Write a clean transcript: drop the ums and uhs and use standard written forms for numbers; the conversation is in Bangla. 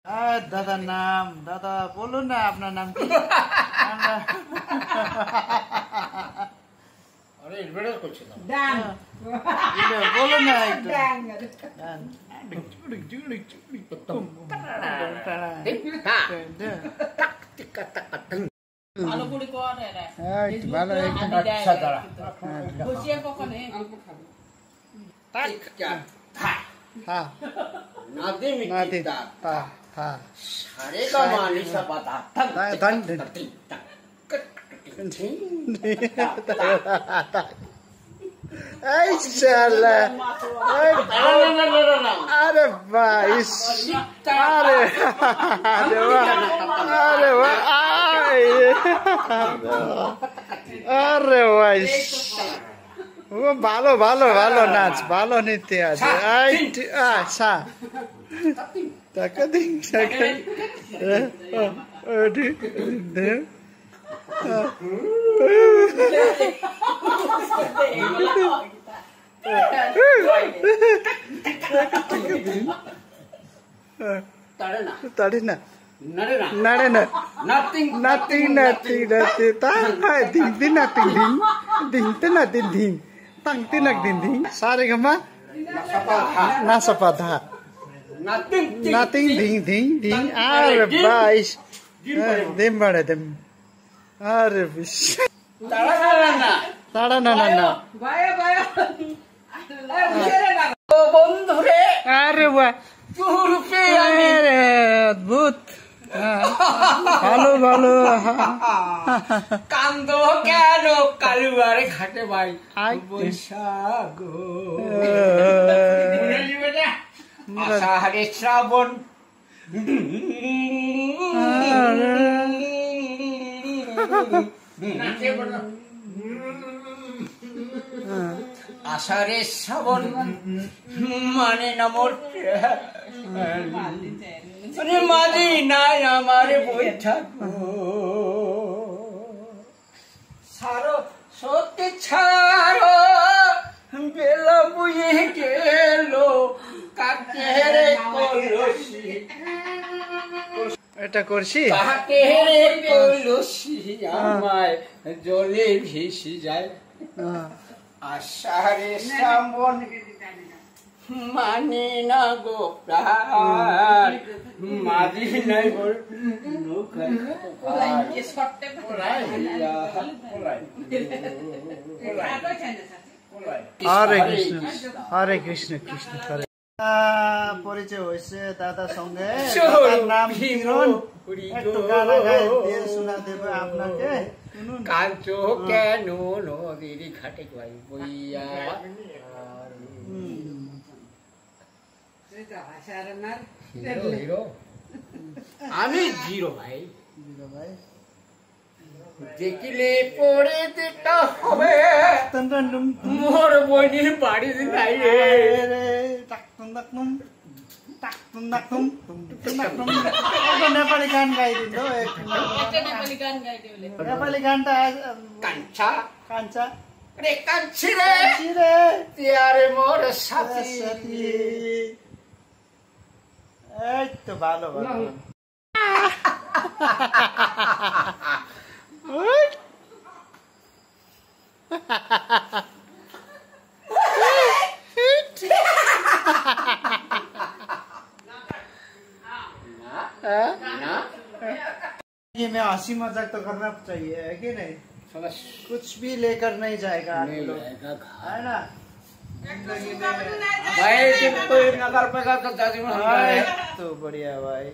দাদার নাম দাদা বলুন না, আপনার নাম কি? বলুন না একটু। ভালো করে কর রে। ভালো আচ্ছা দাঁড়া। বসিয়ে কখনে হ্যাঁ নাদে নাতি মিটিতা তা তা সারে গামা নিসা পাতা তান এই শালা আরে ভাই আরে আরে আরে ভাই ও ভালো ভালো ভালো নাচ, ভালো নৃত্য আছে। আচ্ছা টাকা দিন টাকা তাড়ে না নাড়ে না nothing nothing nothing nothing ta hai ding ding nothing ding ding te nothing ding tang te nothing ding sare gama na sapadha nothing ding ding ding are bais dem bade dem are bish tara na na na ভাইয়া ভাইয়া ও বন্ধু রে are wa তোর পে আমি अरे अद्भुत ভালো ভালো কান্দ কেন কালুয়ারে ঘাটে ভাই আই বৈশাখ আষাঢ়ে শ্রাবণ আষাঢ়ে শ্রাবণ মানে নমর মাঝি নাই আমার বৈঠক সারো সত্যি ছাড়ো বেলা বুঝে গেল কাকেরে কলসি এটা করছি কাকেরে কলসি আমায় জলে ভেসে যায় আষাঢ়ে শ্রাবণ মানে না গো প্রাণ মাঝি নাই বল হরে কৃষ্ণ হরে কৃষ্ণ কৃষ্ণ হরে পরিচয় হয়েছে দাদার সঙ্গে। দাদার নাম কিরণ। একটু গানা গাই দিয়ে শোনা দেবে আপনাকে। কাঁচো কেন নদীর ঘাটে গাই বইয়া আমি জিরো ভাই ভাই দেখিলে পড়ে দিতে হবে মোর বইনির বাড়ি নাই রে নেপালি গান গাই দিন তো। নেপালি গান গাইতে বলে নেপালি গানটা কাঞ্চা কাঞ্চা রে কাঞ্চি রে চিরেতিয়ারে মোর সাথী এই তো ভালো ভালো ये में हंसी मजाक तो करना चाहिए है कि नहीं? कुछ भी लेकर नहीं जाएगा आदमी लोग, है ना? जिंदगी में भाई कोई नगर पे का तो तो बढ़िया भाई।